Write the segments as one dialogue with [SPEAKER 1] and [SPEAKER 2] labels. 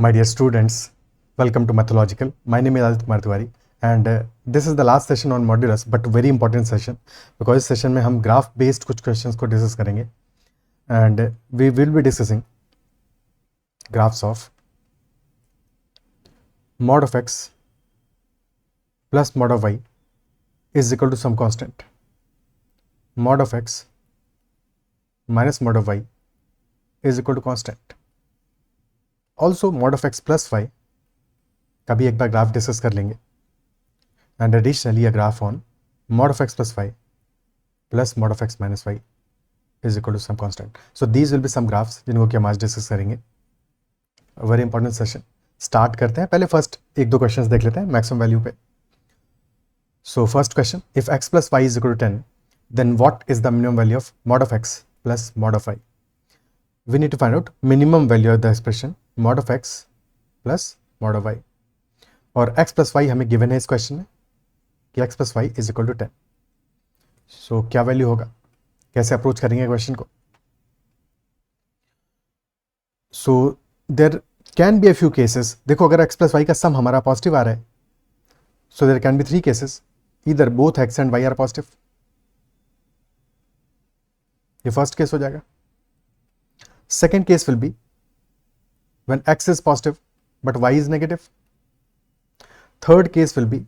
[SPEAKER 1] My dear students, welcome to Mathological. My name is Aditya Kumar Tiwari and this is the last session on modulus, but very important session because इस session में हम graph based कुछ questions को discuss करेंगे and we will be discussing graphs of mod of x plus mod of y is equal to some constant, mod of x minus mod of y is equal to constant. Also mod of x plus y का भी एक बार graph discuss कर लेंगे and additionally a graph on mod of x plus y plus mod of x minus y is equal to some constant. So these will be some graphs जिनको कि हम आज डिस्कस करेंगे. Very important session. स्टार्ट करते हैं. पहले first एक दो क्वेश्चंस देख लेते हैं मैक्सिमम वैल्यू पे. So first question, if x plus y is equal to 10 then what is the minimum value of mod of x plus mod of y. We need to find out minimum value of the expression mod of x plus mod of y. और x plus y हमें given है इस question में कि x plus y is equal to 10. So क्या value होगा, कैसे approach करेंगे क्वेश्चन को. So there can be a few cases. देखो अगर x प्लस वाई का सम हमारा पॉजिटिव आ रहा है so there can be 3 cases. इधर both x and y are positive. ये फर्स्ट केस हो जाएगा. Second case will be when x is positive but y is negative. Third case will be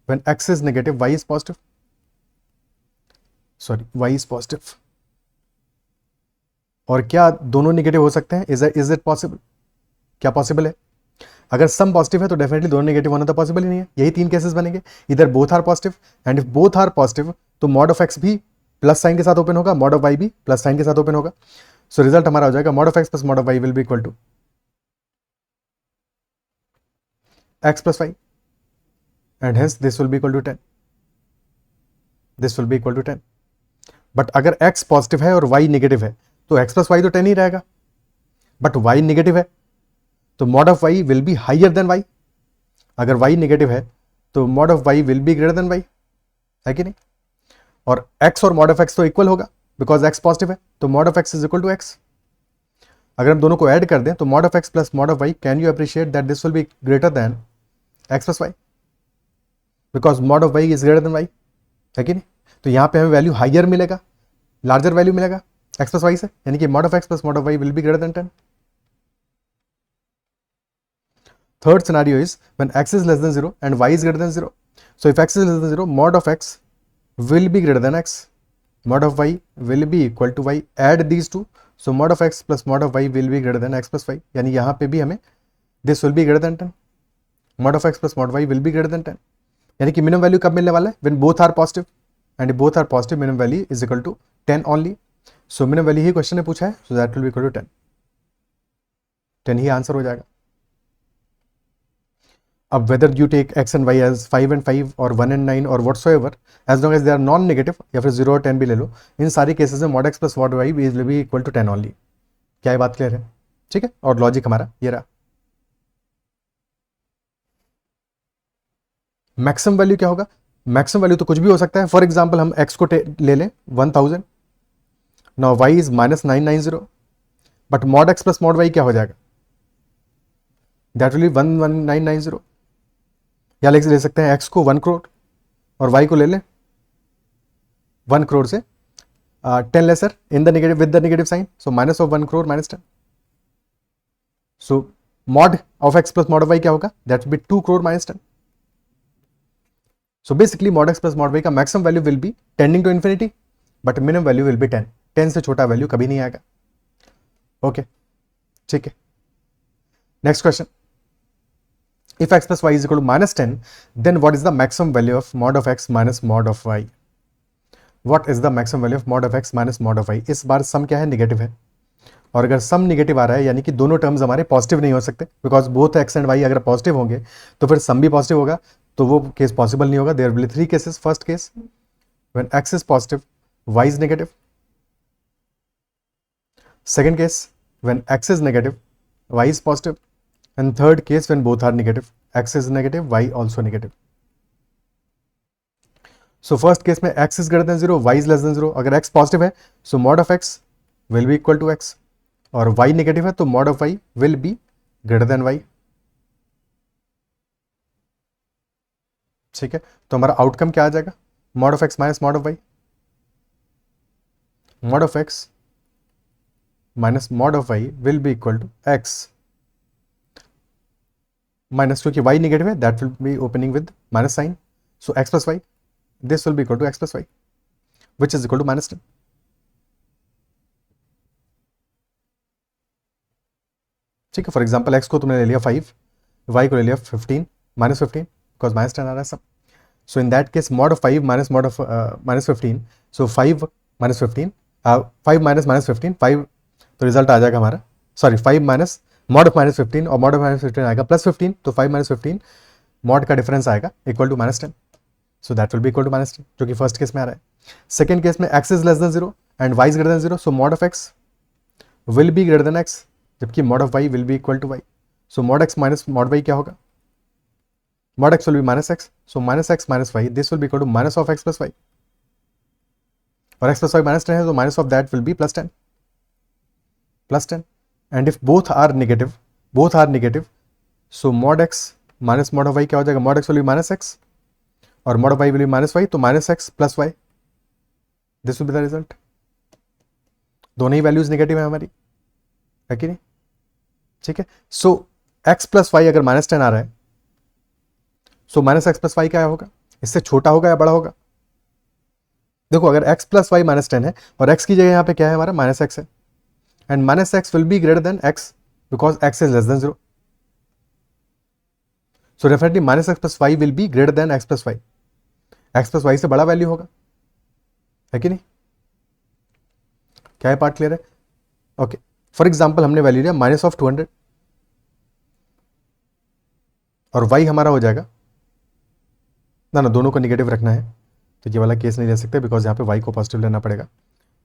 [SPEAKER 1] when x is negative, y is positive. Sorry, y is positive. और क्या दोनों negative हो सकते हैं? Is it possible? क्या possible है? अगर some positive है तो डेफिनेटली दोनों नेगेटिव होना तो पॉसिबल ही नहीं है. यही 3 केसेस बनेंगे. इधर both are positive and if both are positive तो मॉड ऑफ एक्स भी प्लस साइन के साथ ओपन होगा, मॉड ऑफ वाई भी प्लस साइन के साथ ओपन होगा. सो रिजल्ट हमारा हो जाएगा mod of x plus mod of y will be equal to x plus y and hence this will be equal to 10. This will be equal to 10. But अगर x positive है और y negative है तो x plus Y तो 10 ही रहेगा. But y negative है तो mod of y will be higher than y. अगर y नेगेटिव है तो mod of y will be greater than y, है कि नहीं. और x और मॉड ऑफ x तो इक्वल होगा बिकॉज x पॉजिटिव है तो mod of x is equal to x. अगर हम दोनों को ऐड कर दें तो mod of x plus mod of y, can you appreciate that this will be greater than x plus y because mod of y is greater than y, है कि नहीं. तो यहां पे हमें वैल्यू हाइयर मिलेगा, लार्जर वैल्यू मिलेगा x plus y से, यानी कि mod of x plus mod of y will be greater than 10. Third scenario is when x is less than 0 and y is greater than 0. So if x is less than 0 mod of x will be greater than x, mod of y will be equal to y. Add these two, so mod of x plus mod of y will be greater than x plus y, यानी यहां पे भी हमें this will be greater than 10. mod of x plus mod y will be greater than 10. यानी कि minimum value कब मिलने वाला है? when both are positive and if both are positive minimum value is equal to 10 only. so minimum value he question ने पूछा है, so that will be equal to 10. 10 he answer हो जाएगा. अब whether you take x and y as 5 and 5 or 1 and 9 or whatsoever, as long as they are non negative या फिर 0 और 10 भी ले लो, इन सारी केसेस में mod x plus mod y will be equal to 10 only. क्या ये बात क्लियर है? ठीक है. और लॉजिक हमारा ये रहा. मैक्सिमम वैल्यू क्या होगा? मैक्सिमम वैल्यू तो कुछ भी हो सकता है. फॉर एग्जाम्पल हम x को ले लें 1000. Now y is -990 but mod x plus mod y क्या हो जाएगा? That will B 11990. या ले सकते हैं x को 1 करोड़ और y को ले लें 1 करोड़ से 10 lesser in the negative with the negative sign, so minus of 1 crore -10. सो mod of x plus mod of y क्या होगा? That will be 2 crore -10. So basically mod x plus mod y का maximum value will be tending to infinity but minimum value will be 10. 10 से छोटा value कभी नहीं आएगा. Okay, ठीक है. Next question, if x plus y is equal to -10 then what is the maximum value of mod of x minus mod of y? What is the maximum value of mod of x minus mod of y? इस बार सम क्या है? Negative है. और अगर some negative आ रहा है यानी कि दोनों टर्म्स हमारे पॉजिटिव नहीं हो सकते because both x and y अगर पॉजिटिव होंगे तो फिर सम भी पॉजिटिव होगा, तो वो केस पॉसिबल नहीं होगा. There will be 3 cases. First case when x is positive y is negative. Second case when x is negative y is positive. And third case when both are negative x is negative y also negative. So first case में x is greater than 0 y is less than 0. अगर x positive है so mod of x will be equal to x और y negative है तो mod of y will be greater than y. ठीक है, तो हमारा आउटकम क्या आ जाएगा, mod of x minus mod of y. Mod of x minus mod of y will be equal to x minus, क्योंकि वाई नेगेटिव है, that will be opening with minus sign, so x plus y, this will be equal to x plus y which is equal to -10। ठीक है, for example x को तुमने ले लिया 5, Y को ले लिया 15 -15 बिकॉज -10 आ रहा है सब। So in that case mod of 5 minus mod of -15, so 5 minus 15, 5 minus -15, 5, तो रिजल्ट आ जाएगा हमारा, सॉरी 5 माइनस मॉड ऑफ -15 और मॉड ऑफ -15 आएगा +15, तो 5 माइनस 15 मॉड का डिफरेंस आएगा equal to -10, so that will be equal to -10, जो कि फर्स्ट केस में आ रहा है। सेकेंड केस में x is less than 0 and y is greater than 0, so mod of x will be greater than x, जबकि mod of y will be equal to y, so mod x minus mod y क्या होगा, mod x will be minus x, so minus x minus y, this will be equal to minus of x plus y, और x plus y minus 10 है, तो minus of that will be plus 10, and if both are negative, so mod x minus mod of y क्या हो जाएगा, mod x will be minus x और mod of y will be minus y, तो minus x plus y, this will be the result। दोनों ही values negative है हमारी, है कि नहीं। ठीक है, सो x प्लस वाई अगर -10 आ रहा है, so minus x plus y क्या होगा, इससे छोटा होगा या बड़ा होगा। देखो अगर x प्लस वाई -10 है और x की जगह यहाँ पे क्या है हमारा -x है, and -x will be greater than x because x is less than 0, so definitely -x plus y will be greater than x plus y, x plus y से बड़ा वैल्यू होगा, है कि नहीं। क्या है पार्ट क्लियर है। ओके, फॉर एग्जाम्पल हमने वैल्यू लिया -200 और y हमारा हो जाएगा ना, दोनों को निगेटिव रखना है, तो ये वाला केस नहीं ले सकते बिकॉज यहाँ पे y को पॉजिटिव लेना पड़ेगा,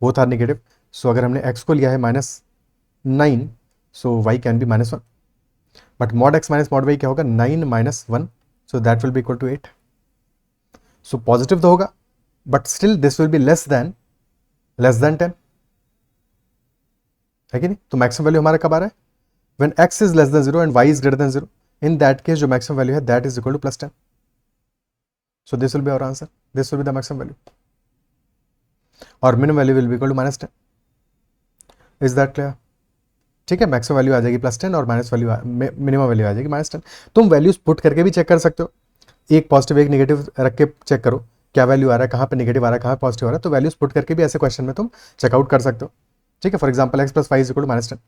[SPEAKER 1] बोथ आर नेगेटिव। सो अगर हमने x को लिया है -9, so y can be -1, but mod x minus mod y क्या होगा, 9 - 1, so that will be equal to 8। So positive तो होगा but still this will be less than 10, है कि नहीं। तो मैक्सिमम वैल्यू हमारा कब आ रहा है, when x is less than 0 and y is greater than 0, in that case जो मैक्सिमम वैल्यू है that is equal to +10, so this will be our answer, this will be the maximum value, और minimum value will be equal to -10, is that clear। ठीक है, maximum value आ जाएगी +10 और minimum value आ जाएगी -10। तुम values put करके भी check कर सकते हो, एक पॉजिटिव एक नेगेटिव रख के चेक करो क्या वैल्यू आ रहा है, कहाँ पे नेगेटिव आ रहा है, कहाँ पॉजिटिव आ रहा है, तो वैल्यूज पुट करके भी ऐसे क्वेश्चन में तुम चेकआउट कर सकते हो। ठीक है, for example x plus 5 is equal to -10,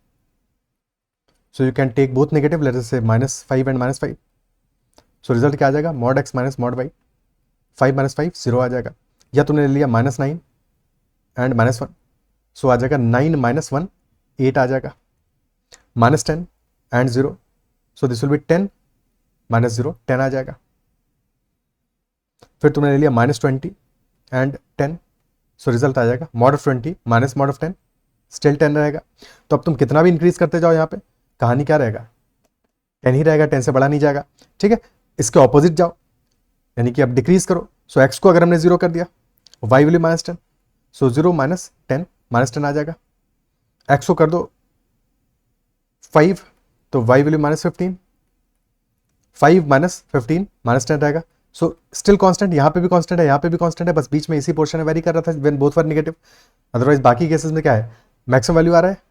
[SPEAKER 1] so you can take both negative, let us say -5 and -5, so result क्या आ जाएगा, mod x minus mod y, 5 - 5 0 आ जाएगा, या तुमने लिया -9 एंड -1, सो आ जाएगा 9 - 1 8 आ जाएगा, -10 and 0, so this will be 10 - 0 10 आ जाएगा। फिर तुमने ले लिया -20 एंड 10, सो रिजल्ट आ जाएगा mod of 20 minus mod of 10, still 10 रहेगा। तो अब तुम कितना भी इंक्रीज करते जाओ यहाँ पे कहानी क्या रहेगा, 10 ही रहेगा, 10 से बड़ा नहीं जाएगा। ठीक है, इसके ऑपोजिट जाओ, यानी कि अब डिक्रीज करो, सो x को अगर हमने 0 कर दिया, y विल बी -10, सो 0 - 10 -10 आ जाएगा। x को कर दो 5, तो y विल बी -15, 5 - 15 -10 रहेगा, सो स्टिल कांस्टेंट, यहाँ पे भी कांस्टेंट है, यहाँ पे भी कांस्टेंट है, बस बीच में इसी पोर्शन में वेरी कर रहा था when both were negative. Otherwise बाकी केसेस में क्या है, मैक्सिमम वैल्यू आ रहा है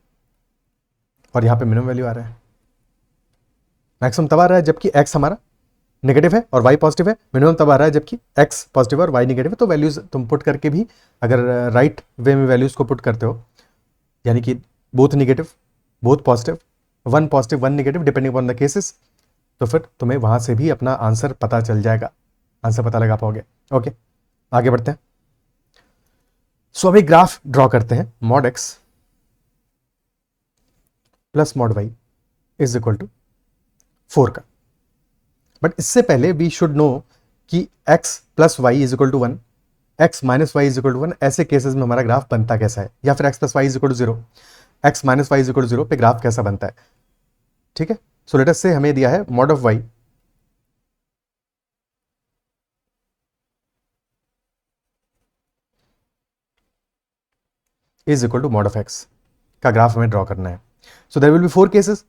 [SPEAKER 1] और यहाँ पे मिनिमम वैल्यू आ रहा है। मैक्सिमम तब आ रहा है जबकि x हमारा नेगेटिव है और y पॉजिटिव है, मिनिमम तब आ रहा है जबकि x पॉजिटिव और y नेगेटिव है। तो वैल्यूज तुम पुट करके भी अगर राइट वे में वैल्यूज को पुट करते हो, यानी कि both negative both positive, 1 positive 1 negative depending upon the cases, तो फिर तुम्हें वहां से भी अपना आंसर पता चल जाएगा, आंसर पता लगा पाओगे। ओके, आगे बढ़ते हैं। सो अभी ग्राफ ड्रॉ करते हैं, mod x plus mod y is equal to 4 का। बट इससे पहले वी शुड नो कि x plus y is equal to 1, x minus y is equal to 1, ऐसे केसेस में हमारा ग्राफ बनता कैसा है, या फिर x plus y is equal to 0, x minus y is equal to 0 पे ग्राफ कैसा बनता है। ठीक है, सो लेट अस से हमें दिया है mod of y is equal to mod of x का ग्राफ हमें ड्रॉ करना है। So there will be 4 cases.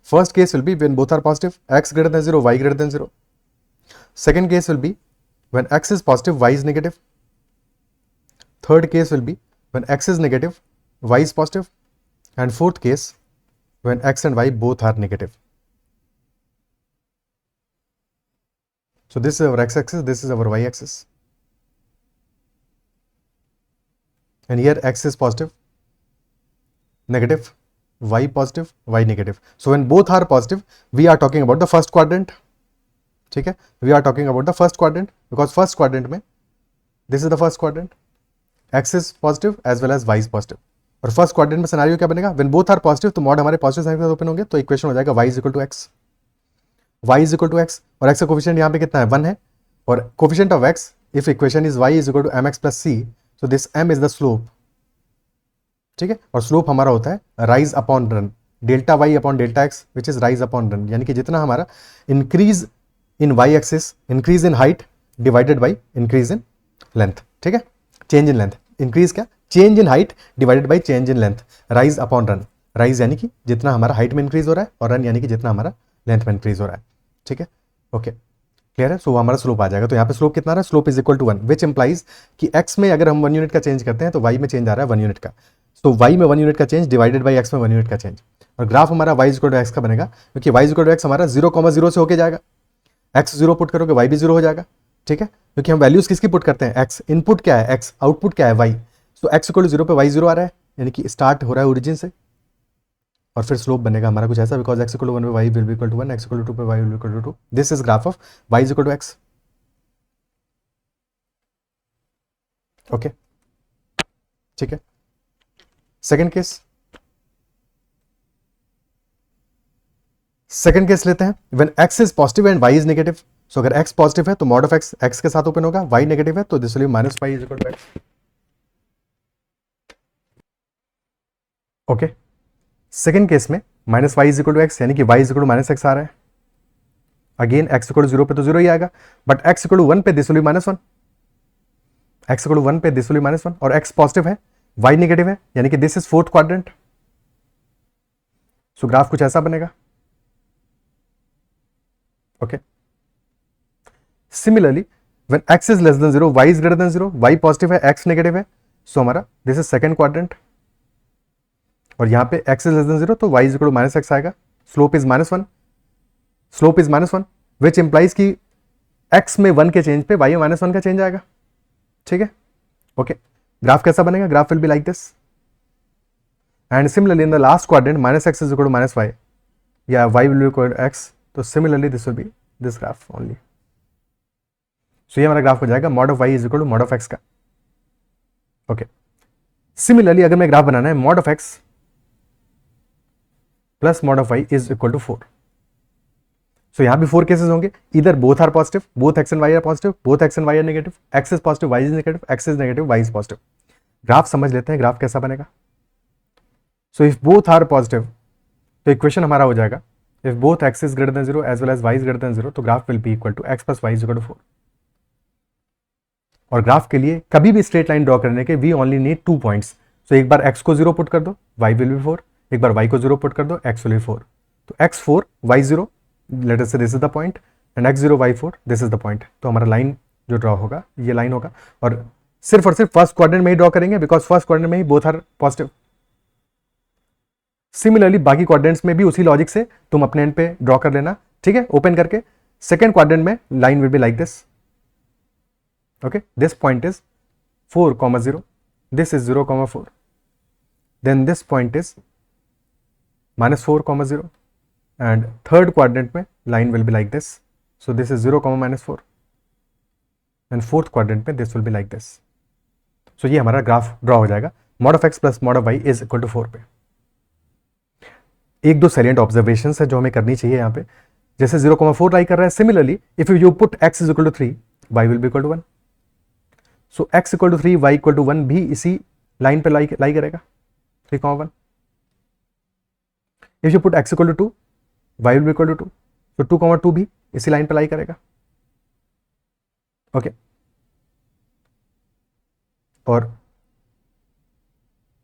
[SPEAKER 1] First case will be when both are positive, x greater than 0, y greater than 0. Second case will be when x is positive, y is negative. Third case will be when x is negative, y is positive. And fourth case when x and y both are negative. So this is our x-axis, this is our y-axis. And here x is positive, negative, y positive, y negative. So when both are positive, we are talking about the first quadrant. ठीक है, we are talking about the first quadrant because first quadrant में this is the first quadrant, x is positive as well as y is positive. और first quadrant में scenario क्या बनेगा, when both are positive तो mod हमारे positive sign के साथ open होंगे, तो इक्वेशन हो जाएगा y is equal to x, y is equal to x, और x का कोफिशिएंट यहाँ पे कितना है 1 है, और coefficient of x if equation is y is equal to mx plus c, so this m is the slope. ठीक है, और स्लोप हमारा होता है rise upon run, delta y upon delta x which is rise upon run, यानी कि जितना हमारा increase in y axis, increase in height divided by increase in length. ठीक है, चेंज इन लेंथ, इंक्रीज क्या, change in height divided by change in length, rise upon run. Rise यानी कि जितना हमारा हाइट में इंक्रीज हो रहा है, और रन यानी कि जितना हमारा लेंथ में इंक्रीज हो रहा है. ठीक है, ओके क्लियर है. सो हमारा स्लोप आ जाएगा, तो यहाँ पे स्लोप कितना आ रहा है, slope is equal to 1, which implies कि x में अगर हम 1 यूनिट का चेंज करते हैं तो y में चेंज आ रहा है 1 यूनिट का. तो y में 1 यूनिट का चेंज डिवाइडेड बाई x में 1 यूनिट का चेंज, और ग्राफ हमारा y is equal to x का बनेगा, क्योंकि y is equal to x हमारा 0,0 से होके जाएगा, x 0 पुट करोगे y भी 0 हो जाएगा. ठीक है, क्योंकि हम वैल्यूज किसकी पुट करते हैं, x इनपुट क्या है x, आउटपुट क्या है y. So x equal to 0 पे y 0 आ रहा है, यानी कि स्टार्ट हो रहा है ओरिजिन से, और फिर स्लोप बनेगा हमारा कुछ ऐसा, बिकॉज x इक्वल टू 1 पे y will be equal to 1, x equal to 2 पे y will be equal to 2. This is graph of y is equal to x. Okay, ठीक है. सेकेंड केस, सेकेंड केस लेते हैं, when x is positive and y is negative. So अगर x positive है तो mod of x x के साथ open होगा, y नेगेटिव है तो this will be minus y is equal to x. Okay, second case में minus y is equal to x, यानी कि y is equal to minus x आ रहा है. अगेन x इक्वल टू 0 पे तो 0 ही आएगा, बट x इक्वल टू 1 पे this will be minus 1, x equal to 1 पे दिस विल बी माइनस 1, और x पॉजिटिव है y नेगेटिव है, यानी कि this is fourth quadrant. So graph कुछ ऐसा बनेगा. Okay, similarly when x is less than 0, y is greater than 0, y positive है x नेगेटिव है, सो हमारा दिस इज सेकंड क्वाड्रेंट, और यहां पे x इज लेस देन 0 तो y is equal to minus x आएगा, slope is minus 1, slope is minus 1, which implies कि x में 1 के चेंज पे y में माइनस 1 का चेंज आएगा. ठीक है, ओके, ग्राफ कैसा बनेगा, graph will be like this. And similarly in the last quadrant minus x is equal to minus y, या y will be equal to x, तो similarly this will be this graph only. So ये हमारा graph हो जाएगा mod of y is equal to mod of x का. Okay, similarly अगर मैं graph बनाना है mod of x plus mod of y is equal to 4. So यहां भी 4 केसेस होंगे, इधर both are positive, both x and y are positive, both x and y are negative, x is positive y is negative, x is negative y is positive. Graph समझ लेते हैं graph कैसा बनेगा. So if both are positive तो equation हमारा हो जाएगा, if both x is greater than 0 as well as y is greater than 0, तो graph will be equal to x plus y is equal to 4. और graph के लिए कभी भी स्ट्रेट लाइन ड्रॉ करने के वी ओनली नीड 2 पॉइंट्स. सो एक बार x को 0 पुट कर दो, y विल बी 4, एक बार y को 0 पुट कर दो, x विल बी 4. तो x 4 y 0, लेट अस से this is the point, and x 0 y 4 this is the point. तो हमारा लाइन जो ड्रॉ होगा ये लाइन होगा, और सिर्फ फर्स्ट क्वाड्रेंट में ही ड्रॉ करेंगे, बिकॉज फर्स्ट क्वाड्रेंट में ही बोथ आर पॉजिटिव. सिमिलरली बाकी क्वाड्रेंट्स में भी उसी लॉजिक से तुम अपने एंड पे ड्रॉ कर लेना. ठीक है, ओपन करके सेकेंड क्वाड्रेंट में line will be like this. Okay, this point is 4,0, this is 0,4, then this point is minus 4,0, and third quadrant में line will be like this. So this is 0, minus 4, and fourth quadrant में this will be like this. So ये हमारा graph draw हो जाएगा mod of x plus mod of y is equal to 4 पे. एक दो salient observations है जो हमें करनी चाहिए यहाँ पे, जैसे 0,4 लाई कर रहा है. Similarly if you put x is equal to 3, y will be equal to 1. So x equal to 3, y equal to 1 भी इसी लाइन पे लाई करेगा, 3,1. If you put x equal to 2, y will be equal to 2, तो 2,2 भी इसी line पे lie करेगा. Okay, और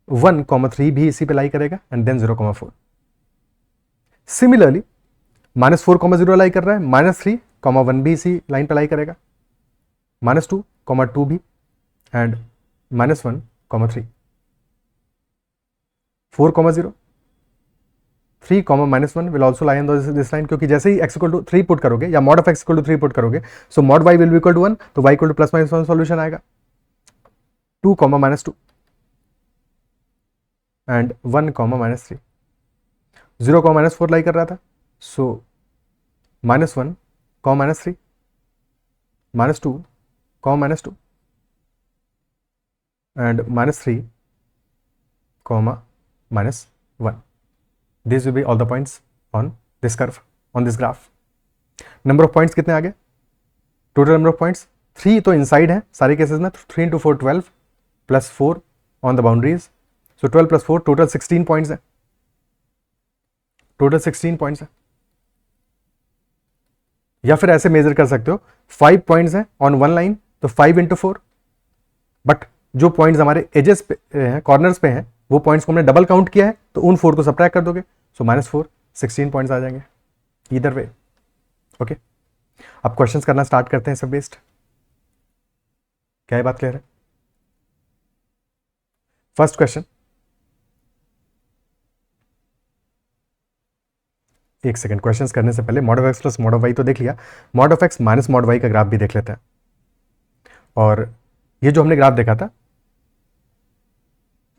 [SPEAKER 1] 1,3 भी इसी पे लाई करेगा, एंड देन 0,4. सिमिलरली -4, 0 लाई कर रहा है, -3, 1 भी इसी लाइन पर लाई करेगा, -2, 2 भी, and -1, 3, 4, 0, 3, -1 will also lie on this line, क्योंकि जैसे ही x इक्वल टू 3 पुट करोगे या mod of x equal to 3 put करोगे, so mod y will be equal to 1, तो y इक्वल टू +-1 सॉल्यूशन आएगा, 2, -2 एंड 1, -3, 0, -4 लाई कर रहा था, सो -1, -3, -2, -2 and -3, -1. These will be all the points on this curve, on this graph. Number of points कितने आ गए? Total number of points 3 तो inside है सारे केसेस में, 3 into 4 12 plus 4 on the boundaries, so 12 plus 4 total 16 points है, total 16 points है। या फिर ऐसे मेजर कर सकते हो, 5 पॉइंट्स हैं ऑन वन लाइन, तो 5 into 4, बट जो पॉइंट्स हमारे एजेस पे हैं, कॉर्नर्स पे हैं, वो पॉइंट्स को हमने डबल काउंट किया है, तो उन 4 को सब्ट्रैक्ट कर दोगे, सो -4, 16 पॉइंट्स आ जाएंगे इधर वे। ओके, अब क्वेश्चंस करना स्टार्ट करते हैं सब बेस्ड। क्या ये बात क्लियर है? फर्स्ट क्वेश्चन, एक सेकंड, क्वेश्चंस करने से पहले mod of x plus mod of y तो देख लिया, mod of x minus mod y का ग्राफ भी देख लेते हैं। और ये जो हमने ग्राफ देखा था,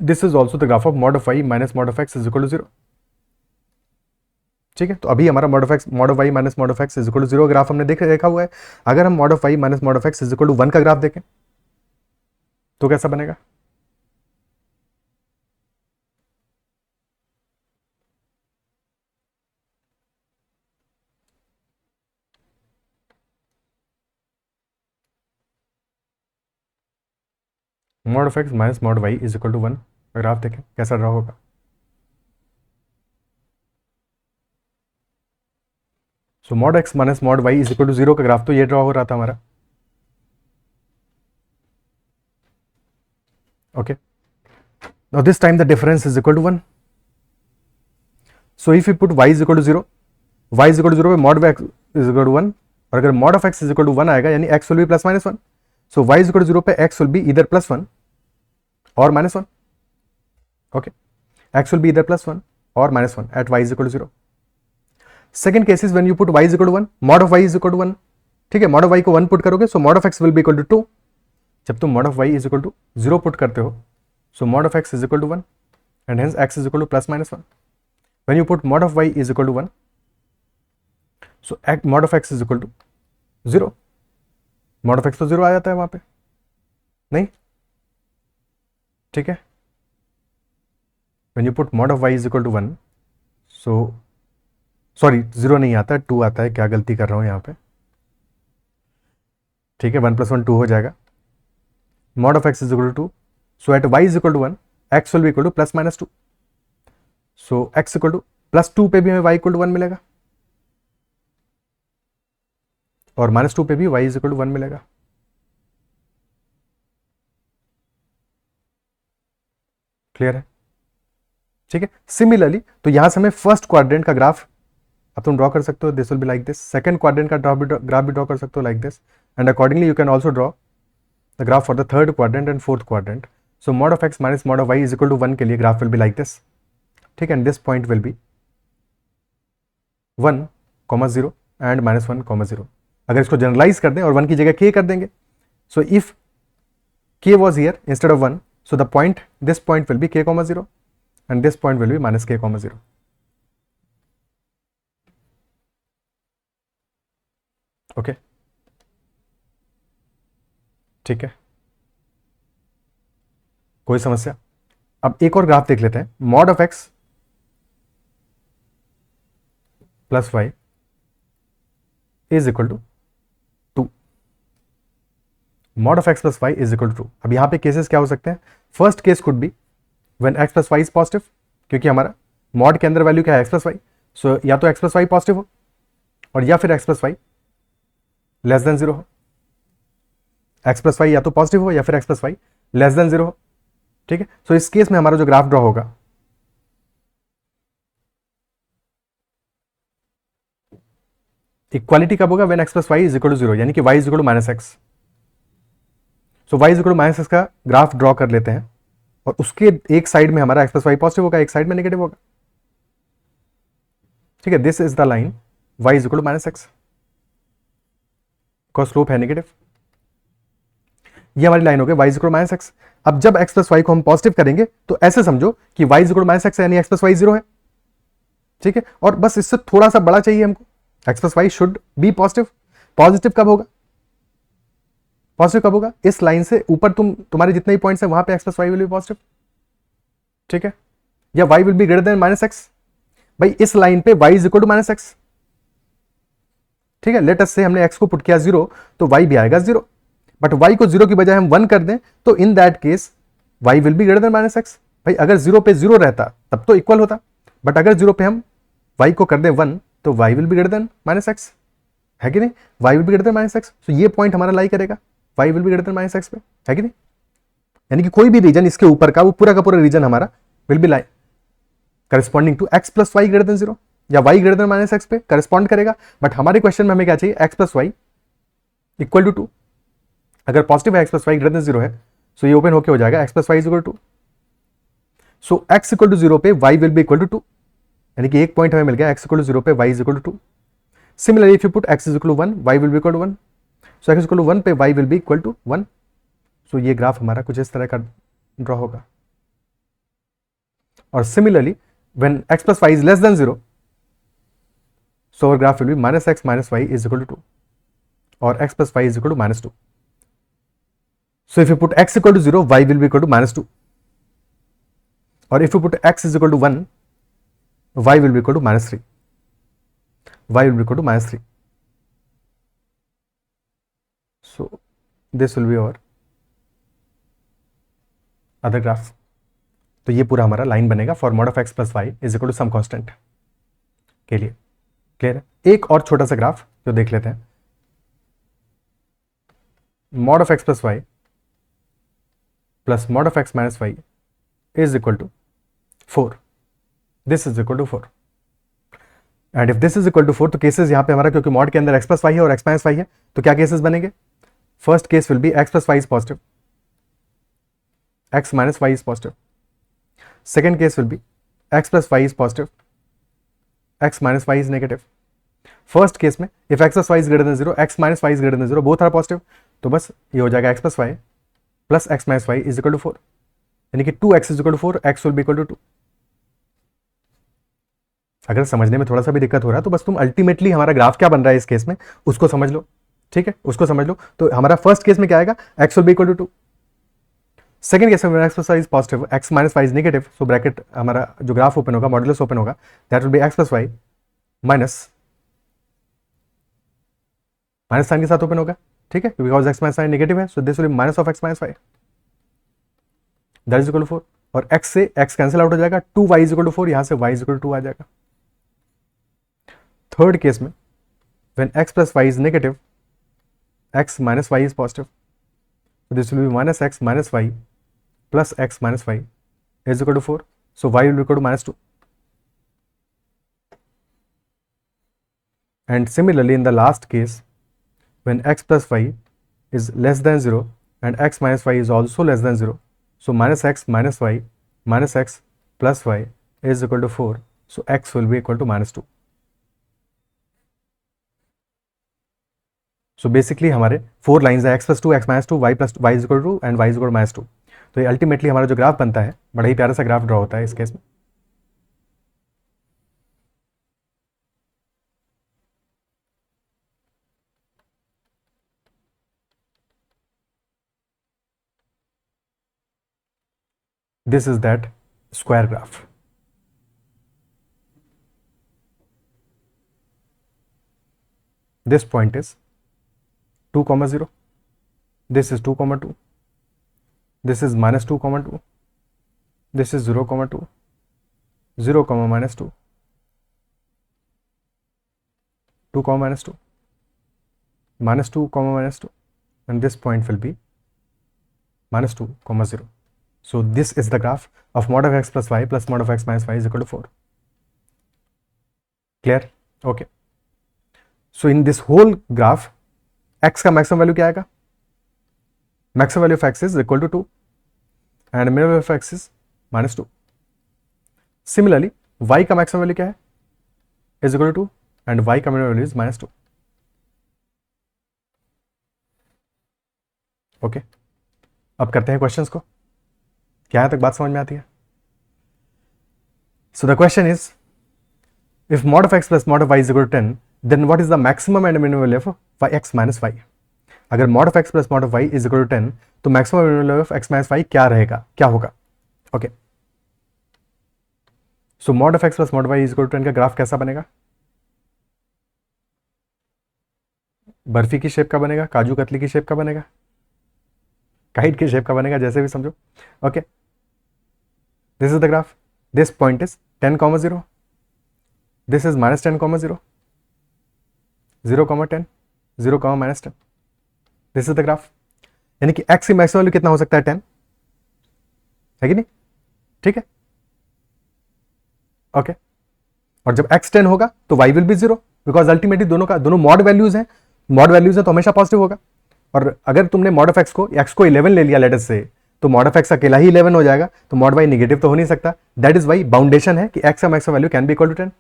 [SPEAKER 1] this is also the graph of mod of y minus mod of x is equal to 0। ठीक है, तो अभी हमारा mod of y minus mod of x is equal to 0 graph हमने देखा हुआ है। अगर हम mod of y minus mod of x is equal to 1 का ग्राफ देखें तो कैसा बनेगा? mod of x minus mod y is equal to 1 graph देखें कैसा रहा होगा? So mod x minus mod y is equal to 0 का ग्राफ तो ये ड्रॉ हो रहा था हमारा। Okay, now this time the difference is equal to 1, so if you put y is equal to 0, y is equal to 0 पे mod x is equal to 1, और अगर mod of x is equal to 1 आएगा, यानी x will be +-1, so y is equal to 0 पे x will B इधर +1 और -1। Okay, x will B इधर +1 और -1 at y is equal to 0। Second case is when you put y is equal to 1, mod of y is equal to 1। ठीक है, mod of y को 1 put करोगे, so mod of x will be equal to 2। जब तुम mod of y is equal to 0 put करते हो, so mod of x is equal to 1 and hence x is equal to +-1। When you put mod of y is equal to 1, so mod of x is equal to 0। mod of x तो 0 आ जाता है वहां पे, नहीं? ठीक है, when you put mod of y is equal to 1, so sorry 0 नहीं आता है, 2 आता है, क्या गलती कर रहा हूं यहाँ पे। ठीक है, 1 + 1 2 हो जाएगा, mod of x is equal to 2, so at y is equal to 1 x will be equal to +-2, so x equal to +2 पे भी हमें y इक्वल टू 1 मिलेगा और -2 पे भी y इज इक्वल टू 1 मिलेगा। क्लियर है? ठीक है, सिमिलरली तो यहां से हमें फर्स्ट क्वाड्रेंट का ग्राफ अब तुम ड्रॉ कर सकते हो, this will be like this. Second quadrant का ग्राफ भी ड्रॉ कर सकते हो like this, and accordingly you can also draw the graph for the third quadrant and fourth quadrant. So mod of x minus mod of y is equal to 1 के लिए graph will be like this. ठीक है, and this point will be 1, 0 and -1, 0। अगर इसको generalise कर दें और 1 की जगह k कर देंगे, so if k was here instead of 1, so the point, this point will be k, 0 and this point will be -k, 0। Okay, ठीक है, कोई समस्या? अब एक और ग्राफ देख लेते हैं, mod of x plus y is equal to 2। mod of x plus y is equal to 2। अब यहां पे केसेस क्या हो सकते हैं? First case could be when x plus y is positive, क्योंकि हमारा mod के अंदर वैल्यू क्या है? x प्लस y, सो या तो x प्लस y पॉजिटिव हो और या फिर x plus y less than 0 हो। x प्लस y या तो पॉजिटिव हो या फिर x plus y less than 0 हो। ठीक है, सो इस केस में हमारा जो ग्राफ ड्रॉ होगा, इक्वालिटी कब होगा? When x plus y is equal to 0, यानी कि y is equal to minus x. So y is equal to minus x का ग्राफ ड्रॉ कर लेते हैं, और उसके एक साइड में हमारा x प्लस वाई पॉजिटिव होगा, एक साइड में नेगेटिव होगा। ठीक है, this is the line y is equal to minus x, का स्लोप है नेगेटिव। ये हमारी लाइन हो गई y is equal to minus x. अब जब x प्लस वाई को हम पॉजिटिव करेंगे तो ऐसे समझो कि y is equal to minus x है, यानी x प्लस वाई 0 है। ठीक है, और बस इससे थोड़ा सा बड़ा चाहिए हमको, x plus why should be positive. Positive कब होगा? पॉजिटिव कब होगा? इस लाइन से ऊपर तुम्हारे जितने भी पॉइंट्स हैं वहां पे x plus y will be positive. ठीक है, या y will be greater than minus x. भाई इस लाइन पे y is equal to minus x. ठीक है, लेट अस से हमने x को पुट किया 0, तो y भी आएगा 0, बट y को 0 की बजाय हम 1 कर दें तो इन that case y will be greater than minus x. भाई अगर 0 पे 0 रहता तब तो इक्वल होता, बट अगर 0 पे हम y को कर दें 1 तो y will be greater than minus x, है कि नहीं? y will be greater than minus x. तो ये पॉइंट हमारा लाई करेगा y will be greater than minus x पे, है कि नहीं? यानी कि कोई भी रीजन इसके ऊपर का, वो पूरा का पूरा रीजन हमारा will be lie corresponding to x plus y greater than 0 या y greater than minus x पे करस्पॉन्ड करेगा। बट हमारे क्वेश्चन में हमें क्या चाहिए? x plus y equal to 2। अगर पॉजिटिव है x plus y greater than 0 है, सो ये ओपन होके हो जाएगा x plus y is equal to 2। So x equal to 0 पे y will be equal to 2, यानी कि एक पॉइंट हमें मिल गया, x इक्वल टू 0 पे y is equal to 2। Similarly if you put x is equal to 1, y will be equal to 1। So x is equal to 1 पे y will be equal to 1। So ये graph हमारा कुछ इस तरह का draw होगा। और similarly when x plus y is less than 0, so our graph will be minus x minus y is equal to 2, or x plus y is equal to minus 2. So if you put x equal to 0, y will be equal to minus 2, or if you put x is equal to 1, y will be equal to minus 3, y will be equal to minus 3. So this will be our other graph. तो ये पूरा हमारा line बनेगा for mod of x plus y is equal to some constant के लिए। Clear है? एक और छोटा सा ग्राफ जो देख लेते हैं। Mod of x plus y plus mod of x minus y is equal to 4। This is equal to 4, and if this is equal to 4 तो केसेस यहां पे हमारा, क्योंकि मॉड के अंदर एक्स प्लस वाई है और एक्स माइनस वाई है, तो क्या केसेस बनेंगे? First case will be x plus y is positive, x minus y is positive. Second case will be x plus y is positive, x minus y is negative. First case में if x plus y is greater than 0, x minus y is greater than 0, both are positive, तो बस ये हो जाएगा x plus y plus x minus y is equal to 4, यानी कि 2x is equal to 4, x will be equal to 2। अगर समझने में थोड़ा सा भी दिक्कत हो रहा है तो बस तुम अल्टीमेटली हमारा ग्राफ क्या बन रहा है इस केस में उसको समझ लो। ठीक है, उसको समझ लो। तो हमारा फर्स्ट केस में क्या आएगा? x will be equal to 2। Second case में x plus y is positive, x minus y is negative, so bracket हमारा जो ग्राफ ओपन होगा, मॉड्यूलस ओपन होगा, that will be x plus y minus sign के साथ open होगा। ठीक है, because x minus y negative है, so this will be minus of x minus y, that is equal to 4। और x से x कैंसिल आउट हो जाएगा, 2y इज इक्वल टू 4, यहां से y इज इक्वल टू 2 आ जाएगा। थर्ड केस में when x plus y is negative, x minus y is positive, this will be minus x minus y plus x minus y is equal to 4, so y will be equal to minus 2. And similarly in the last case, when x plus y is less than 0 and x minus y is also less than 0, so minus x minus y minus x plus y is equal to 4, so x will be equal to minus 2. So basically हमारे 4 lines है, x plus 2, x minus 2, y plus y is equal to 2 and y is equal to minus 2. तो ये ultimately हमारा जो graph बनता है, बड़ा ही प्यारा सा ग्राफ ड्रॉ होता है इस केस में। This is that square graph. This point is 2,0, this is 2,2, this is minus 2, 2, this is 0, 2, 0, minus 2, 2, minus 2, minus 2, minus 2, and this point will be minus 2, 0. So this is the graph of mod of x plus y plus mod of x minus y is equal to 4. Clear? Okay. So in this whole graph x का maximum value क्या आएगा? Maximum value of x is equal to 2 and minimum value of x is -2. Similarly y का maximum value क्या है? Is equal to 2 and y का minimum value is -2. Okay, अब करते हैं क्वेश्चंस को. क्या यहां तक बात समझ में आती है? So the question is, if mod of x plus mod of y is equal to 10, then what is the maximum and minimum value of x minus y? अगर mod of x plus mod of y is equal to 10, तो maximum and minimum value of x minus y क्या रहेगा, क्या होगा? Okay, so mod of x plus mod of y is equal to 10 का graph कैसा बनेगा? बर्फी की shape का बनेगा, काजू कतली की शेप का बनेगा, काइट की शेप का बनेगा, जैसे भी समझो. Okay, this is the graph. This point is 10, 0. This is -10, 0, 0, 10, 0, -10. This is the graph. यानी कि x की मैक्सिमम वैल्यू कितना हो सकता है? 10 है कि नहीं? ठीक है, ओके. और जब x 10 होगा तो y will be 0, because ultimately दोनों मॉड वैल्यूज हैं. मॉड वैल्यूज है तो हमेशा पॉजिटिव होगा. और अगर तुमने मॉड ऑफ x को 11 ले लिया लेट अस से, तो मॉड ऑफ x अकेला ही 11 हो जाएगा, तो मॉड y नेगेटिव तो हो नहीं सकता. दैट इज वाई बाउंडेशन है कि x का maximum value can be equal to 10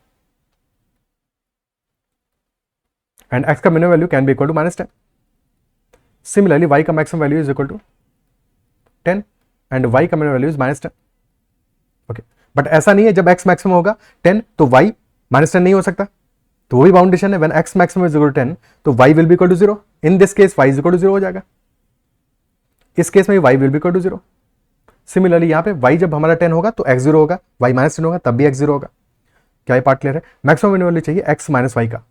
[SPEAKER 1] and x का minimum value can be equal to -10. Similarly y का maximum value is equal to 10 and y का minimum value is -10. Okay, but ऐसा नहीं है जब x मैक्सिमम होगा 10 तो y -10 नहीं हो सकता. तो वो भी बाउंडेशन है. When x maximum is equal to 10 तो y will be equal to 0. In this case y is equal to 0 हो जाएगा. इस केस में y will be equal to 0. Similarly यहाँ पे y जब हमारा 10 होगा तो x 0 होगा, y -10 होगा तब भी x 0 होगा. क्या ये पार्ट क्लियर है? मैक्सिमम मिनिमम वैल्यू चाहिए x माइनस y का.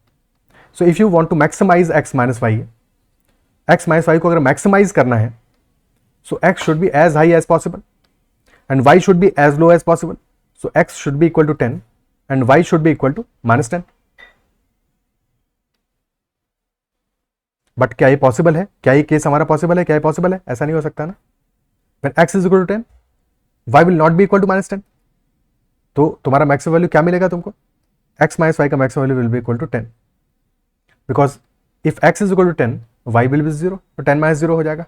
[SPEAKER 1] So if you want to maximize x minus y को अगर maximize करना है, so x should be as high as possible and y should be as low as possible. So x should be equal to 10 and y should be equal to -10. But क्या ये possible है? क्या ये case हमारा possible है? क्या ये possible है? ऐसा नहीं हो सकता ना. When x is equal to 10, y will not be equal to -10. तो तुम्हारा मैक्सिमम वैल्यू क्या मिलेगा तुमको? x माइनस y का maximum value will be equal to 10. Because if x is equal to 10, y will be 0, तो 10 - 0 हो जाएगा.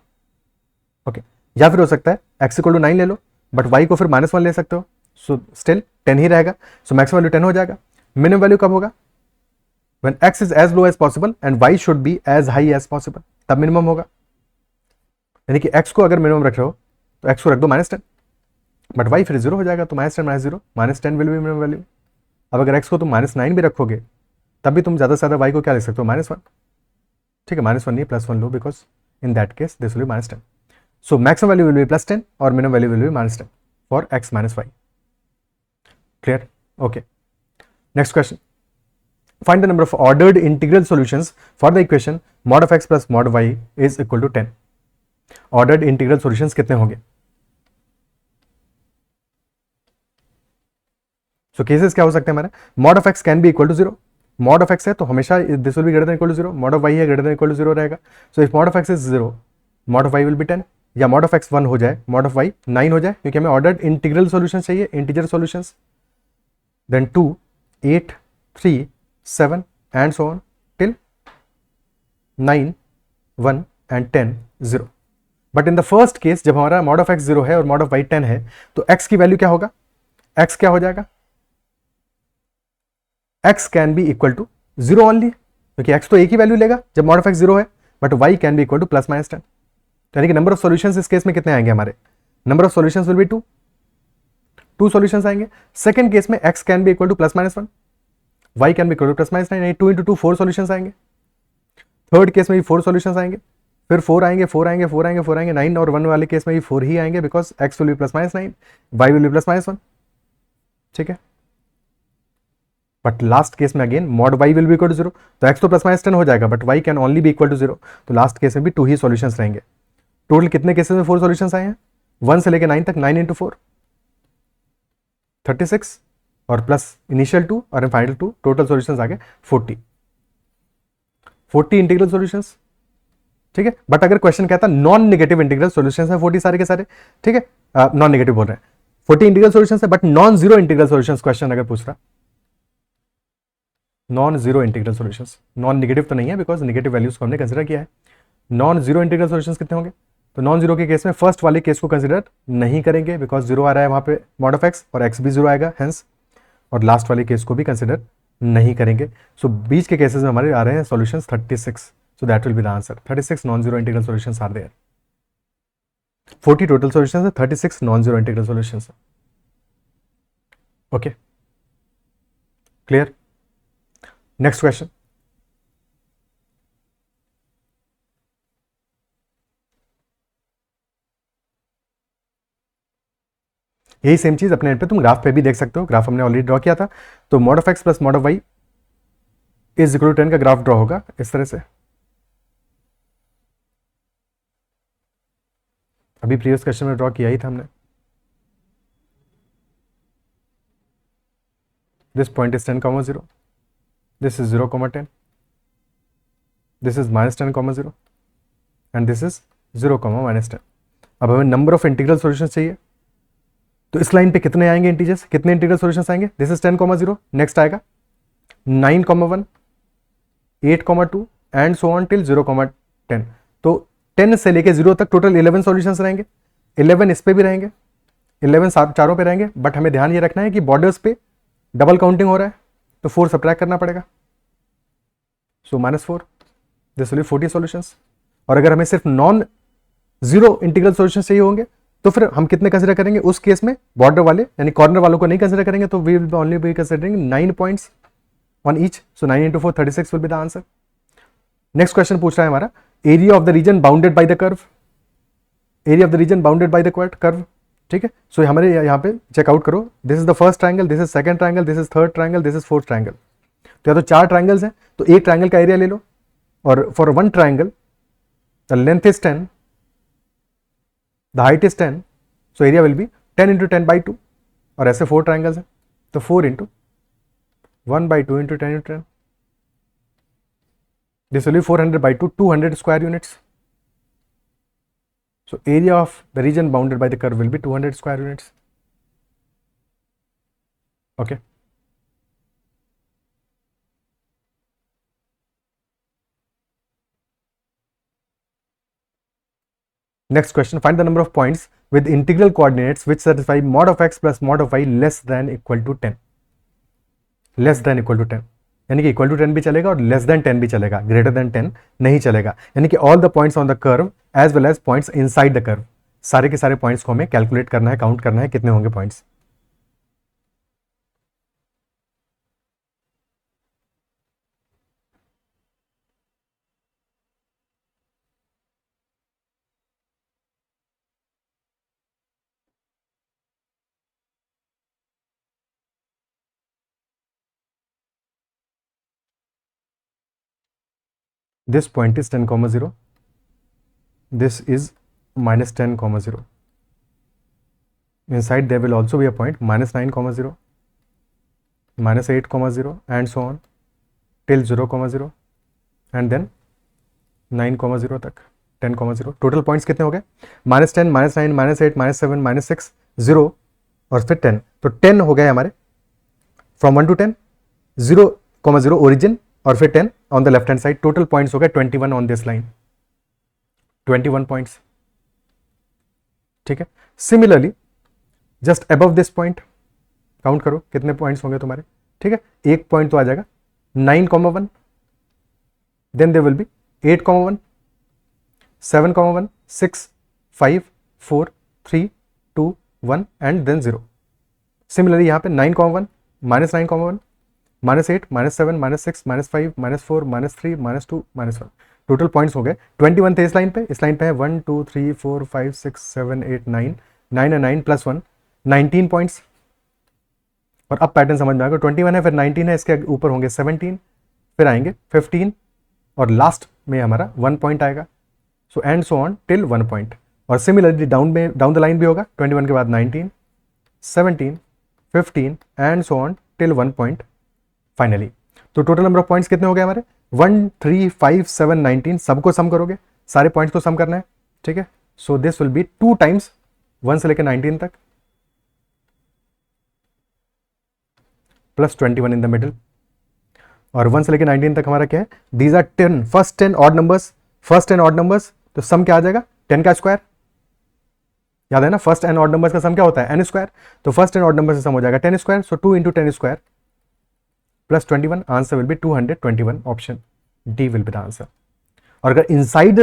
[SPEAKER 1] Okay, या फिर हो सकता है x इक्वल टू 9 ले लो, बट y को फिर -1 ले सकते हो, सो स्टिल 10 ही रहेगा. सो मैक्सिमम वैल्यू 10 हो जाएगा. मिनिमम वैल्यू कब होगा? When x is as low as possible and y should be as high as possible, तब मिनिमम होगा. यानी कि x को अगर मिनिमम रख रहे हो तो x को रख दो -10, बट y फिर 0 हो जाएगा. तो -10 - 0, -10 विल बी मिनिमम वैल्यू. अब अगर x को तुम -9 भी रखोगे तब भी तुम ज्यादा से ज्यादा y को क्या लिख सकते हो? -1. ठीक है, -1 नहीं, +1 लो, because in that case this will be -10. So maximum value will be +10 और minimum value will be -10 for x minus y. Clear? Okay, next question. Find the number of ordered integral solutions for the equation mod of x plus mod y is equal to 10. Ordered integral solutions कितने होंगे? सो cases क्या हो सकते हैं हमारे? mod of x can be equal to 0. mod of x है तो हमेशा this will be greater than equal to 0. mod of y है ग्रेटर देन इक्वल टू 0 रहेगा. So if mod of x is 0, mod of y will be 10. या mod of x 1 हो जाए, mod of y 9 हो जाए, क्योंकि हमें ordered integral solutions चाहिए, integer solutions. Then 2, 8, 3, 7 and so on till 9, 1 and 10, 0. But in the first case जब हमारा mod of x 0 है और mod of y 10 है, तो x की वैल्यू क्या होगा? x क्या हो जाएगा? x can be equal to 0 only, क्योंकि x तो एक ही वैल्यू लेगा जब mod of x 0 है, but y can be equal to +-10. यानी कि नंबर ऑफ सॉल्यूशंस इस केस में कितने आएंगे हमारे? Number of solutions will be 2 solutions आएंगे. सेकंड केस में x can be equal to +-1, y can be equal to +-9, यानी 2 × 2 4 सॉल्यूशंस आएंगे. थर्ड केस में भी 4 सॉल्यूशंस आएंगे, फिर 4 आएंगे, 4 आएंगे, 4 आएंगे, 4 आएंगे, 9 और 1 वाले केस में भी 4 ही आएंगे, because x will be +-9, y will be +-1. ठीक है, बट लास्ट केस में again mod y will be equal to 0, तो x तो +-10 हो जाएगा, but y can only be equal to 0. तो लास्ट केस में भी 2 ही सॉल्यूशंस रहेंगे. टोटल कितने केसेस में 4 सॉल्यूशंस आए हैं? 1 से लेकर 9 तक. 9 × 4 36 और प्लस इनिशियल 2 और फाइनल 2, टोटल सॉल्यूशंस आ गए 40 इंटीग्रल सॉल्यूशंस. ठीक है, बट अगर क्वेश्चन कहता नॉन नेगेटिव इंटीग्रल सॉल्यूशंस है 40 सारे के सारे. ठीक है, नॉन नेगेटिव बोल रहे हैं, 40 इंटीग्रल सॉल्यूशंस है but non zero integral solutions question अगर पूछ रहा, non zero integral solutions, non negative तो नहीं है बिकॉज नेगेटिव वैल्यूज को हमने कंसिडर किया है। नॉन जीरो इंटीग्रल सॉल्यूशंस कितने होंगे? तो नॉन जीरो के केस में फर्स्ट वाले केस को कंसिडर नहीं करेंगे बिकॉज जीरो आ रहा है वहां पे मॉड ऑफ एक्स और एक्स भी जीरो आएगा हेंस, और लास्ट वाले केस को भी कंसिडर नहीं करेंगे। सो बीच के केसेस में हमारे आ रहे हैं solutions 36, so that will be the answer. 36 non zero integral solutions are there. 40 total solutions है, 36 नॉन जीरो इंटीग्रल सॉल्यूशंस है। Okay, clear? Next question. यही सेम चीज अपने एंड पे तुम ग्राफ पे भी देख सकते हो, ग्राफ हमने ऑलरेडी ड्रॉ किया था। तो mod of x plus mod of y is equal to 10 का ग्राफ ड्रॉ होगा इस तरह से। अभी प्रीवियस क्वेश्चन में ड्रॉ किया ही था हमने। This point is 10, 0, this is 0, 10, this is -10, 0 and this is 0, -10। अब हमें नंबर ऑफ इंटीग्रल सॉल्यूशन चाहिए, तो इस लाइन पे कितने आएंगे इंटीजर्स, कितने इंटीग्रल सॉल्यूशंस आएंगे? दिस इज 10, 0, नेक्स्ट आएगा 9, 1, 8, 2 एंड सो ऑन टिल 0, 10। तो 10 से लेके 0 तक टोटल 11 सॉल्यूशंस रहेंगे। 11 इस पे भी रहेंगे, 11 चारों पे रहेंगे, बट हमें ध्यान ये रखना है कि बॉर्डर्स पे डबल काउंटिंग हो रहा है तो 4 सब्ट्रैक्ट करना पड़ेगा। सो -4, दिस विल बी 40 सॉल्यूशंस। और अगर हमें सिर्फ नॉन जीरो इंटीग्रल सॉल्यूशन चाहिए होंगे तो फिर हम कितने कंसिडर करेंगे? उस केस में बॉर्डर वाले यानी कॉर्नर वालों को नहीं कंसिडर करेंगे, तो we will only be considering 9 points on each. So 9 × 4 36 will be the answer. Next question पूछ रहा है हमारा area of the region bounded by the curve, area of the region bounded by the curve. ठीक है, so हमारे यहाँ पे check out करो, this is the first triangle, this is second triangle, this is third triangle, this is fourth triangle. तो या तो 4 triangles हैं तो एक ट्राइंगल का एरिया ले लो, और for one triangle the length is 10, the height is 10, so area will be 10 × 10/2। और ऐसे 4 ट्राइंगल्स हैं तो 4 × 1/2 × 10 × 10, this will be 400/2, 200 square units. So area of the region bounded by the curve will be 200 square units. Okay. Next question, find the number of points with integral coordinates which satisfy mod of x plus mod of y less than equal to 10. Less than equal to 10 यानी कि equal to 10 भी चलेगा और less than 10 भी चलेगा, greater than 10 नहीं चलेगा। यानी कि all the points on the curve as well as points inside the curve, सारे के सारे पॉइंट्स को हमें कैलकुलेट करना है, काउंट करना है कितने होंगे points. This point is 10, 0. This is -10, 0. Inside there will also be a point -9, 0, -8, 0 and so on till 0, 0 and then 9, 0 तक 10, 0। टोटल पॉइंट्स कितने हो गए? -10, -9, -8, -7, -6, 0 और फिर 10। तो 10 हो गए हमारे फ्रॉम 1 to 10, 0, 0 ओरिजिन और फिर 10 on the left hand side. Total points हो गए 21 ऑन दिस लाइन, 21 पॉइंट्स। ठीक है, similarly just above this point count करो कितने पॉइंट्स होंगे तुम्हारे। ठीक है, एक पॉइंट तो आ जाएगा 9, 1, then there will B 8, 1, 7, 1, 6, 5, 4, 3, 2, 1 and then 0। Similarly यहाँ पे 9, 1, -9, -1, -8, -7, -6, -5, -4, -3, -2, -1। टोटल पॉइंट्स हो गए 21 थे इस लाइन पे। इस लाइन पे है 1, 2, 3, 4, 5, 6, 7, 8, 9, 9 and 9 + 1, 19 पॉइंट्स। और अब पैटर्न समझ में आएगा, 21 है फिर 19 है, इसके ऊपर होंगे 17, फिर आएंगे 15 और लास्ट में हमारा 1 पॉइंट आएगा। So and so on till 1 point. और सिमिलरली डाउन द लाइन भी होगा, 21 के बाद 19, 17, 15 and so on till 1 point finally. तो टोटल नंबर ऑफ पॉइंट्स कितने हो गए हमारे? 1, 3, 5, 7, 19। सबको सम करोगे, सारे पॉइंट्स को सम करना है। ठीक है, so this will be 2 times 1 से लेकर 19 तक प्लस 21 इन द मिडिल। और 1 से लेकर 19 तक हमारा क्या है, these are 10 first 10 odd numbers, first 10 odd numbers, तो सम क्या आ जाएगा 10 का स्क्वायर, याद है ना, फर्स्ट एन ऑड नंबर्स का सम क्या होता है एन स्क्वायर, तो फर्स्ट एन ऑड नंबर से सम हो जाएगा 10 square, so 2 into 10 square plus 21, answer will be 221, option D will be the answer. और अगर इनसाइड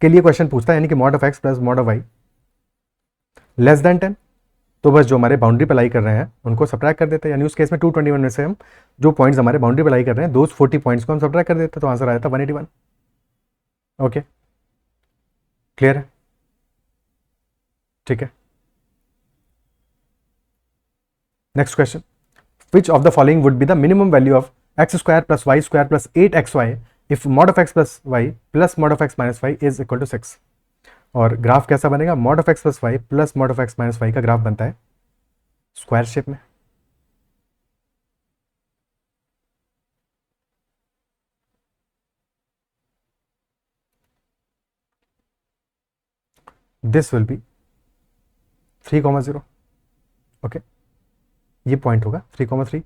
[SPEAKER 1] के लिए क्वेश्चन पूछता है यानी कि mod of x plus mod of y less than 10, तो बस जो हमारे बाउंड्री पे लाई कर रहे हैं उनको सब्ट्रैक्ट कर देते हैं, यानी उस केस में 221 में से हम जो पॉइंट्स हमारे बाउंड्री पे लाई कर रहे हैं, 40 पॉइंट्स को हम सब्ट्रैक्ट कर देते हैं, तो आंसर आया था 181। ओके, क्लियर है, ठीक है। Next question, which of the following would be the minimum value of x square plus y square plus 8xy if mod of x plus y plus mod of x minus y is equal to 6। और graph कैसा बनेगा, mod of x plus y plus mod of x minus y का graph बनता है square shape में। This will be 3,0, okay, ये point होगा 3,3,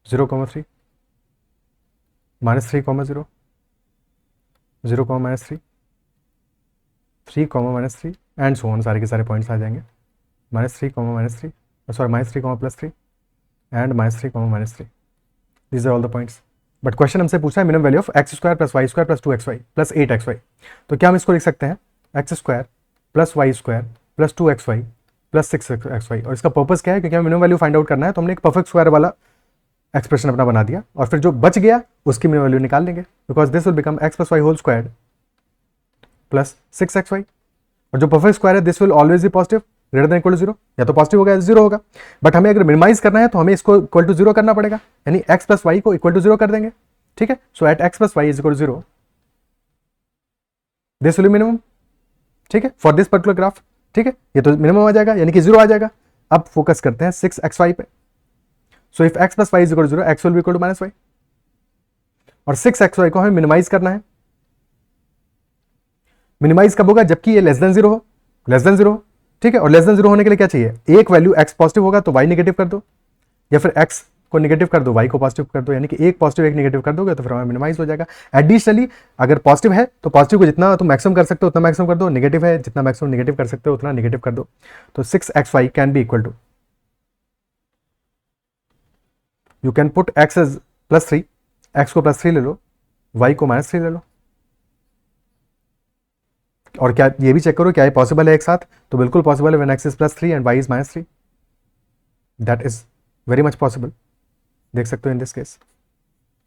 [SPEAKER 1] 0,3, -3,0, 0, -3, 3, -3 and so on, सारे के सारे पॉइंट्स आ जाएंगे -3, -3, sorry -3, +3 and -3, -3, these are all the points. But question हमसे पूछा है minimum value of x square plus y square plus 2xy plus 8xy, तो क्या हम इसको लिख सकते हैं x square plus y square plus 2xy plus 6xy, और इसका पर्पस क्या है, क्योंकि हमें मिनिमम वैल्यू फाइंड आउट करना है, तो हमने एक परफेक्ट स्क्वायर वाला एक्सप्रेशन अपना बना दिया, और फिर जो बच गया उसकी मिनिमम वैल्यू निकाल लेंगे, because this will become x plus y whole square plus 6xy, और जो परफेक्ट स्क्वायर है this will always be positive greater than equal to 0, या तो पॉजिटिव होगा या 0 होगा, बट हमें अगर मिनिमाइज करना है तो हमें इसको इक्वल टू 0 करना पड़ेगा, यानी x प्लस वाई को इक्वल टू 0 कर देंगे, ठीक है। So at x plus y is equal to 0 this will be minimum, ठीक है, फॉर दिस पर्टिकुलर ग्राफ, ठीक है, ये तो मिनिमम आ जाएगा यानी कि 0 आ जाएगा। अब फोकस करते हैं 6xy पे, so if x plus y is equal to 0 x will be equal to -y, और 6xy को हमें मिनिमाइज करना है। मिनिमाइज कब होगा, जबकि ये लेस देन 0 हो, लेस देन 0, ठीक है, और लेस देन 0 होने के लिए क्या चाहिए, एक वैल्यू x पॉजिटिव होगा तो y नेगेटिव कर दो, या फिर x को नेगेटिव कर दो y को पॉजिटिव कर दो, यानी कि एक पॉजिटिव एक नेगेटिव कर दोगे तो फिर हमें मिनिमाइज हो जाएगा। एडिशनली अगर पॉजिटिव है तो पॉजिटिव को जितना तुम मैक्सिमम कर सकते हो उतना मैक्सिमम कर दो, नेगेटिव है जितना मैक्सिमम नेगेटिव कर सकते हो उतना नेगेटिव कर दो, तो 6xy can be equal to, you can put x as +3, x को +3 ले लो, y को -3 ले लो, और क्या ये भी चेक करो क्या ये पॉसिबल है एक साथ, तो बिल्कुल पॉसिबल है, when x is +3 and y is -3, that is very much possible, देख सकते हो इन दिस केस,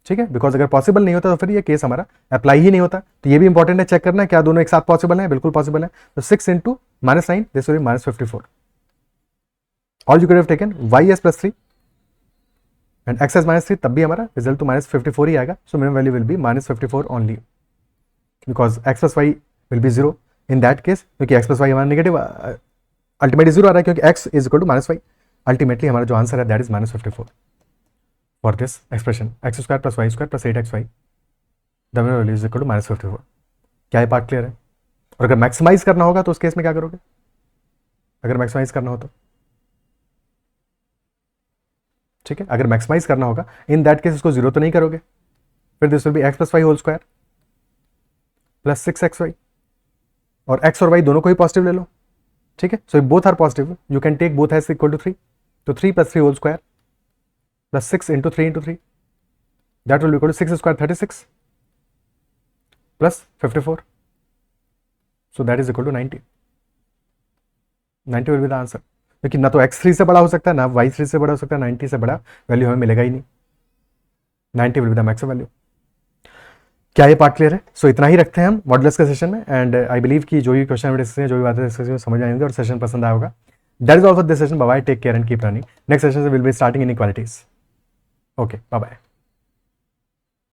[SPEAKER 1] ठीक है, बिकॉज अगर पॉसिबल नहीं होता तो फिर ये केस हमारा अप्लाई ही नहीं होता, तो ये भी इंपॉर्टेंट है चेक करना क्या दोनों एक साथ पॉसिबल है, बिल्कुल पॉसिबल है, तो 6 into -9 this will be -54, all you could have taken y as +3 and x as -3, तब भी हमारा रिजल्ट तो -54 ही आएगा, so minimum value will be -54 only, because x plus y will be 0 in that case, क्योंकि x plus y हमारा negative ultimately 0 आ रहा है, क्योंकि x is equal to -y, ultimately हमारा जो आंसर है that is -54 for this expression x square plus y square plus 8xy, the minimum value is equal to -54। क्या ये पार्ट क्लियर है? और अगर मैक्सिमाइज करना होगा तो उस केस में क्या करोगे, अगर मैक्सिमाइज करना हो तो, ठीक है, अगर मैक्सिमाइज करना होगा इन दैट केस इसको 0 तो नहीं करोगे, फिर this will be x plus y whole square plus 6xy, और x और y दोनों को ही पॉजिटिव ले लो, ठीक है, so if both are positive you can take both as equal to 3, तो 3 + 3 whole square plus 6 into 3 into 3 that will be equal to 6 square 36 plus 54, so that is equal to 90, 90 will be the answer, क्योंकि ना तो x 3 से बड़ा हो सकता है ना y 3 से बड़ा हो सकता है, 90 से बड़ा वैल्यू हमें मिलेगा ही नहीं, 90 will be the maximum value. क्या ये पार्ट क्लियर है? सो इतना ही रखते हैं हम मॉडुलस के सेशन में, एंड आई बिलीव कि जो भी क्वेश्चन डिस्कस हैं, जो भी बातें डिस्कस समझ आएंगे और सेशन पसंद आया होगा। That is all for this session, bye bye, take care and keep running. Next session से will be starting inequalities. Okay, bye bye.